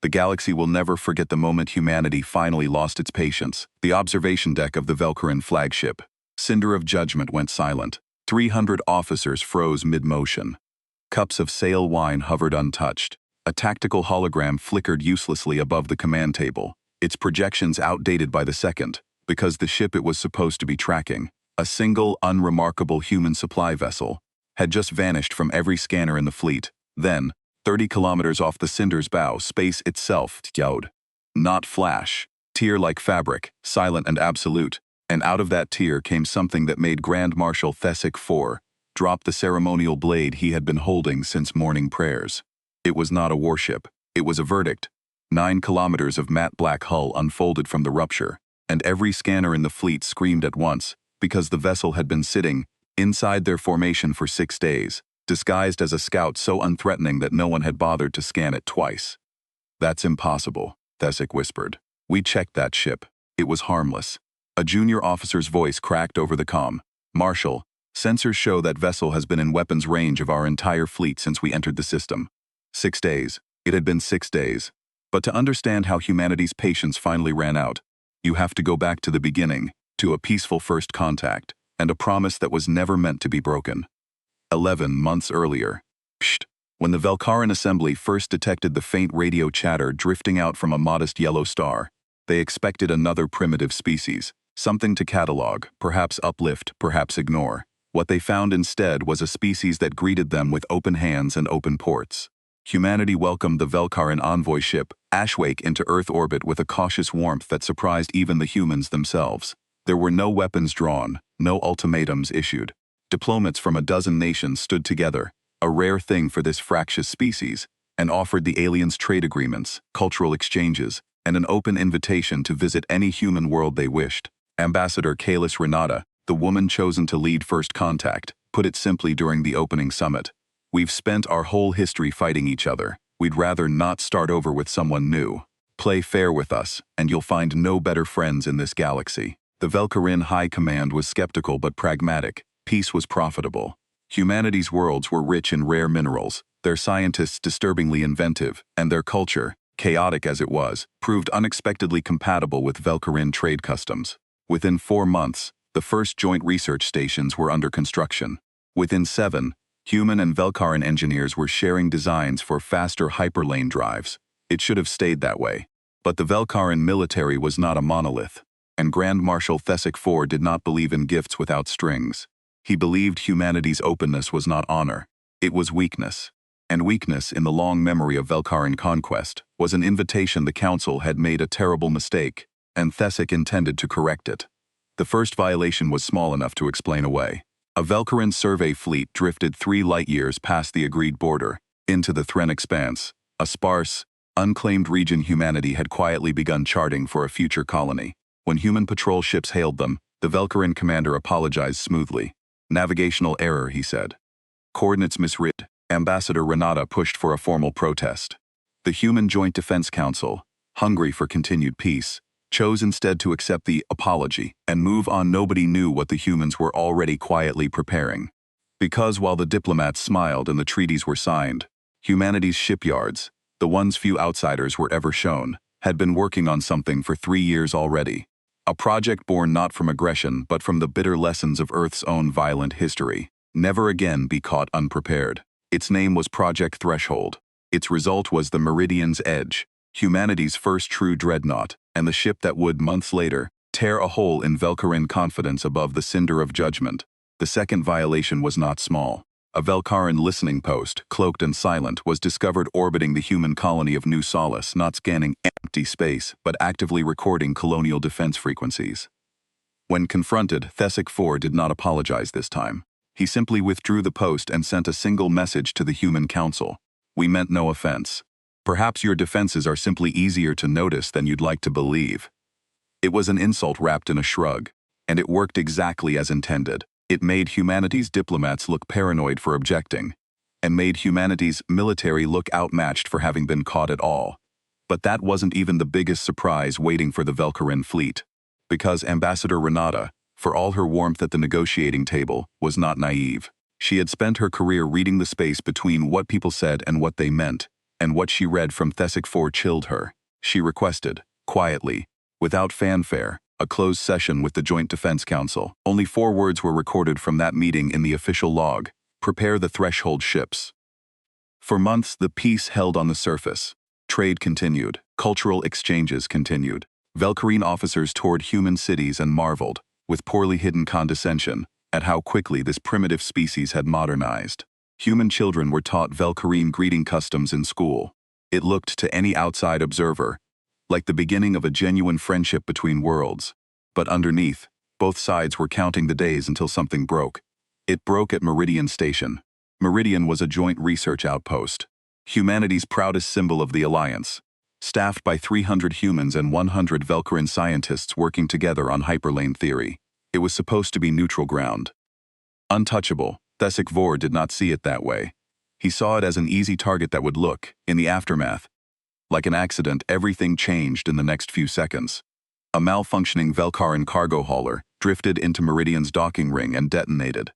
The galaxy will never forget the moment humanity finally lost its patience. The observation deck of the Velkharin flagship, Cinder of Judgment, went silent. 300 officers froze mid-motion. Cups of sail wine hovered untouched. A tactical hologram flickered uselessly above the command table, its projections outdated by the second, because the ship it was supposed to be tracking, a single, unremarkable human supply vessel, had just vanished from every scanner in the fleet. Then, 30 kilometers off the Cinder's bow, space itself yowed. Not flash. Tear like fabric, silent and absolute. And out of that tear came something that made Grand Marshal Thessic IV drop the ceremonial blade he had been holding since morning prayers. It was not a warship. It was a verdict. 9 kilometers of matte black hull unfolded from the rupture, and every scanner in the fleet screamed at once, because the vessel had been sitting inside their formation for 6 days, disguised as a scout so unthreatening that no one had bothered to scan it twice. "That's impossible," Thessic whispered. "We checked that ship. It was harmless." A junior officer's voice cracked over the comm. "Marshal, sensors show that vessel has been in weapons range of our entire fleet since we entered the system." 6 days. It had been 6 days. But to understand how humanity's patience finally ran out, you have to go back to the beginning, to a peaceful first contact, and a promise that was never meant to be broken. 11 months earlier. Psht. When the Velkharin assembly first detected the faint radio chatter drifting out from a modest yellow star, they expected another primitive species, something to catalog, perhaps uplift, perhaps ignore. What they found instead was a species that greeted them with open hands and open ports. Humanity welcomed the Velkharin envoy ship, Ashwake, into Earth orbit with a cautious warmth that surprised even the humans themselves. There were no weapons drawn, no ultimatums issued. Diplomats from a dozen nations stood together, a rare thing for this fractious species, and offered the aliens trade agreements, cultural exchanges, and an open invitation to visit any human world they wished. Ambassador Kalis Renata, the woman chosen to lead first contact, put it simply during the opening summit. "We've spent our whole history fighting each other. We'd rather not start over with someone new. Play fair with us, and you'll find no better friends in this galaxy." The Velkharin High Command was skeptical but pragmatic. Peace was profitable. Humanity's worlds were rich in rare minerals, their scientists disturbingly inventive, and their culture, chaotic as it was, proved unexpectedly compatible with Velkharin trade customs. Within 4 months, the first joint research stations were under construction. Within 7, human and Velkharin engineers were sharing designs for faster hyperlane drives. It should have stayed that way. But the Velkharin military was not a monolith, and Grand Marshal Thessic IV did not believe in gifts without strings. He believed humanity's openness was not honor, it was weakness. And weakness, in the long memory of Velkharin conquest, was an invitation the Council had made a terrible mistake, and Thessic intended to correct it. The first violation was small enough to explain away. A Velkharin survey fleet drifted 3 light-years past the agreed border, into the Thren Expanse, a sparse, unclaimed region humanity had quietly begun charting for a future colony. When human patrol ships hailed them, the Velkharin commander apologized smoothly. "Navigational error," he said. "Coordinates misread." Ambassador Renata pushed for a formal protest. The Human Joint Defense Council, hungry for continued peace, chose instead to accept the apology and move on. Nobody knew what the humans were already quietly preparing. Because while the diplomats smiled and the treaties were signed, humanity's shipyards, the ones few outsiders were ever shown, had been working on something for 3 years already. A project born not from aggression but from the bitter lessons of Earth's own violent history. Never again be caught unprepared. Its name was Project Threshold. Its result was the Meridian's Edge, humanity's first true dreadnought, and the ship that would, months later, tear a hole in Velkharin confidence above the Cinder of Judgment. The second violation was not small. A Velkharin listening post, cloaked and silent, was discovered orbiting the human colony of New Solace, not scanning empty space, but actively recording colonial defense frequencies. When confronted, Thessic IV did not apologize this time. He simply withdrew the post and sent a single message to the Human Council. "We meant no offense. Perhaps your defenses are simply easier to notice than you'd like to believe." It was an insult wrapped in a shrug, and it worked exactly as intended. It made humanity's diplomats look paranoid for objecting, and made humanity's military look outmatched for having been caught at all. But that wasn't even the biggest surprise waiting for the Velkharin fleet, because Ambassador Renata, for all her warmth at the negotiating table, was not naive. She had spent her career reading the space between what people said and what they meant, And what she read from Thessic 4 chilled her. She requested, quietly, without fanfare, a closed session with the Joint Defense Council. Only 4 words were recorded from that meeting in the official log: prepare the threshold ships. For months, the peace held on the surface. Trade continued. Cultural exchanges continued. Velkharin officers toured human cities and marveled, with poorly hidden condescension, at how quickly this primitive species had modernized. Human children were taught Velkharin greeting customs in school. It looked to any outside observer like the beginning of a genuine friendship between worlds. But underneath, both sides were counting the days until something broke. It broke at Meridian Station. Meridian was a joint research outpost, humanity's proudest symbol of the Alliance, staffed by 300 humans and 100 Velkharin scientists working together on hyperlane theory. It was supposed to be neutral ground. Untouchable, Thessic Vor did not see it that way. He saw it as an easy target that would look, in the aftermath. Like an accident, everything changed in the next few seconds. A malfunctioning Velkharin cargo hauler drifted into Meridian's docking ring and detonated.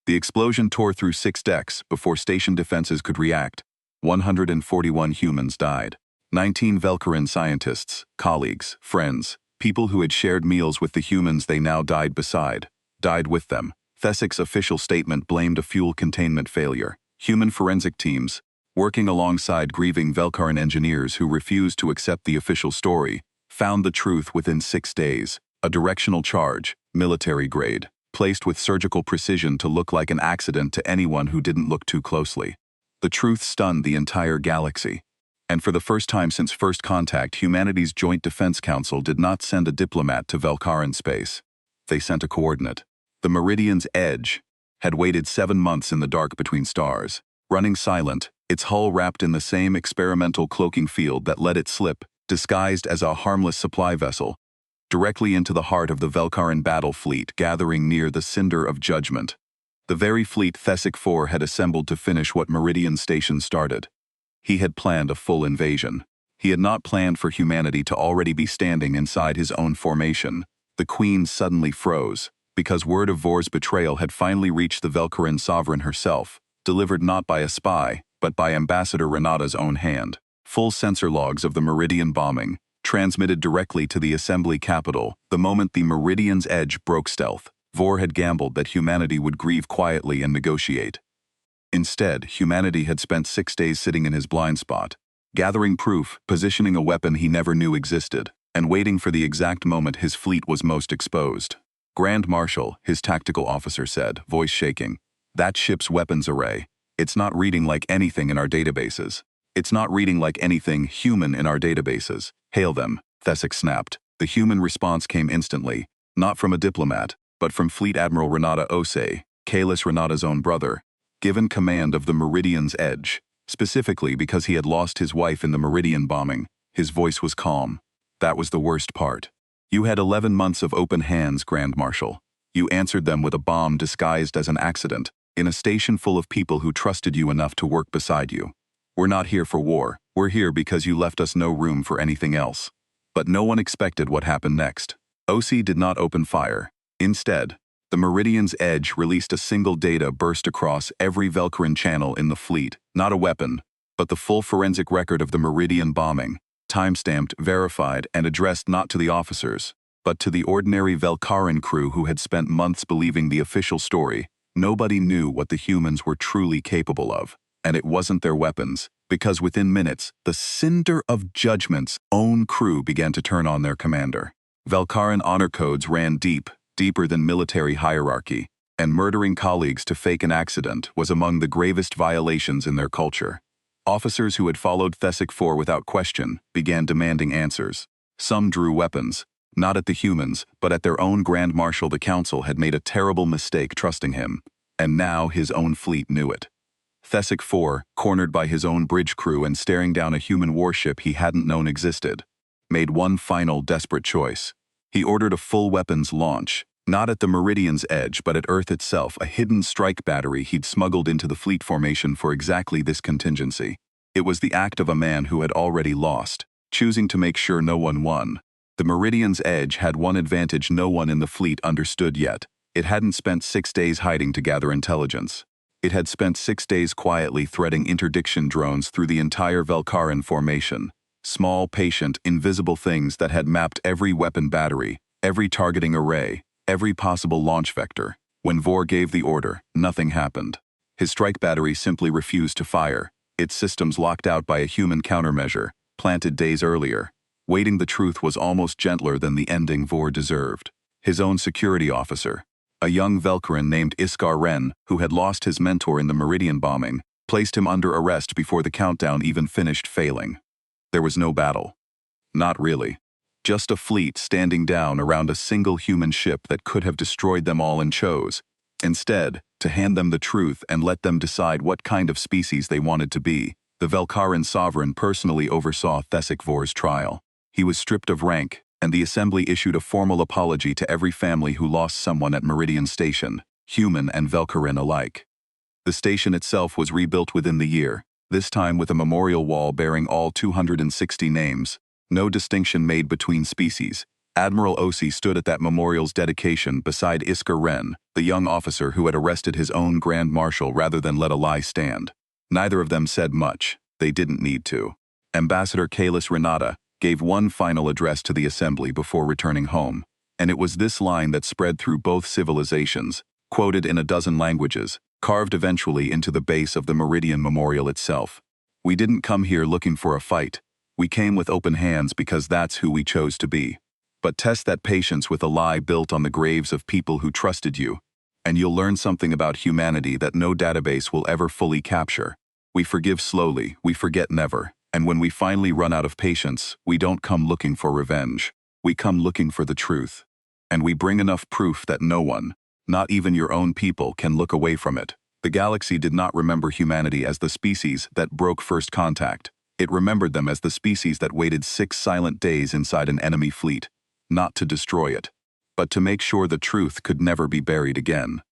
The explosion tore through 6 decks before station defenses could react. 141 humans died. 19 Velkharin scientists, colleagues, friends, people who had shared meals with the humans they now died beside, died with them. Thessic's official statement blamed a fuel containment failure. Human forensic teams, working alongside grieving Velkharin engineers who refused to accept the official story, found the truth within 6 days. A directional charge, military grade, placed with surgical precision to look like an accident to anyone who didn't look too closely. The truth stunned the entire galaxy. And for the first time since First Contact, humanity's Joint Defense Council did not send a diplomat to Velkharin space. They sent a coordinate. The Meridian's edge had waited 7 months in the dark between stars, running silent, its hull wrapped in the same experimental cloaking field that let it slip, disguised as a harmless supply vessel, directly into the heart of the Velkharin battle fleet gathering near the Cinder of Judgment. The very fleet Thessic 4 had assembled to finish what Meridian Station started. He had planned a full invasion. He had not planned for humanity to already be standing inside his own formation. The Queen suddenly froze, because word of Vor's betrayal had finally reached the Velkharin sovereign herself, delivered not by a spy, but by Ambassador Renata's own hand. Full sensor logs of the Meridian bombing, transmitted directly to the Assembly capital the moment the Meridian's edge broke stealth. Vor had gambled that humanity would grieve quietly and negotiate. Instead, humanity had spent 6 days sitting in his blind spot, gathering proof, positioning a weapon he never knew existed, and waiting for the exact moment his fleet was most exposed. Grand Marshal, his tactical officer said, voice shaking, "That ship's weapons array. It's not reading like anything in our databases. It's not reading like anything human in our databases. Hail them," Thessic snapped. The human response came instantly, not from a diplomat, but from Fleet Admiral Renata Osei, Kalis Renata's own brother, given command of the Meridian's edge, specifically because he had lost his wife in the Meridian bombing. His voice was calm. That was the worst part. "You had 11 months of open hands, Grand Marshal. You answered them with a bomb disguised as an accident, in a station full of people who trusted you enough to work beside you. We're not here for war. We're here because you left us no room for anything else." But no one expected what happened next. Osei did not open fire. Instead, the Meridian's edge released a single data burst across every Velkharin channel in the fleet, not a weapon, but the full forensic record of the Meridian bombing, time-stamped, verified, and addressed not to the officers, but to the ordinary Velkharin crew who had spent months believing the official story. Nobody knew what the humans were truly capable of, and it wasn't their weapons, because within minutes, the Cinder of Judgment's own crew began to turn on their commander. Velkharin honor codes ran deeper than military hierarchy, and murdering colleagues to fake an accident was among the gravest violations in their culture. Officers who had followed Thessic 4 without question began demanding answers. Some drew weapons, not at the humans, but at their own Grand Marshal. The Council had made a terrible mistake trusting him, and now his own fleet knew it. Thessic 4, cornered by his own bridge crew and staring down a human warship he hadn't known existed, made one final desperate choice. He ordered a full weapons launch, not at the Meridian's edge but at Earth itself, a hidden strike battery he'd smuggled into the fleet formation for exactly this contingency. It was the act of a man who had already lost, choosing to make sure no one won. The Meridian's edge had one advantage no one in the fleet understood yet. It hadn't spent 6 days hiding to gather intelligence. It had spent 6 days quietly threading interdiction drones through the entire Velkharin formation. Small, patient, invisible things that had mapped every weapon battery, every targeting array, every possible launch vector. When Vor gave the order, nothing happened. His strike battery simply refused to fire, its systems locked out by a human countermeasure, planted days earlier. Waiting the truth was almost gentler than the ending Vor deserved. His own security officer, a young Velkharin named Iskar Ren, who had lost his mentor in the Meridian bombing, placed him under arrest before the countdown even finished failing. There was no battle. Not really. Just a fleet standing down around a single human ship that could have destroyed them all and chose, instead, to hand them the truth and let them decide what kind of species they wanted to be. The Velkharin sovereign personally oversaw Thesic Vor's trial. He was stripped of rank, and the assembly issued a formal apology to every family who lost someone at Meridian Station, human and Velkharin alike. The station itself was rebuilt within the year, this time with a memorial wall bearing all 260 names. No distinction made between species. Admiral Osi stood at that memorial's dedication beside Iskar Ren, the young officer who had arrested his own Grand Marshal rather than let a lie stand. Neither of them said much. They didn't need to. Ambassador Kalis Renata gave one final address to the assembly before returning home, and it was this line that spread through both civilizations, quoted in a dozen languages, carved eventually into the base of the Meridian Memorial itself. "We didn't come here looking for a fight. We came with open hands because that's who we chose to be. But test that patience with a lie built on the graves of people who trusted you, and you'll learn something about humanity that no database will ever fully capture. We forgive slowly, we forget never. And when we finally run out of patience, we don't come looking for revenge. We come looking for the truth. And we bring enough proof that no one, not even your own people, can look away from it." The galaxy did not remember humanity as the species that broke first contact. It remembered them as the species that waited 6 silent days inside an enemy fleet, not to destroy it, but to make sure the truth could never be buried again.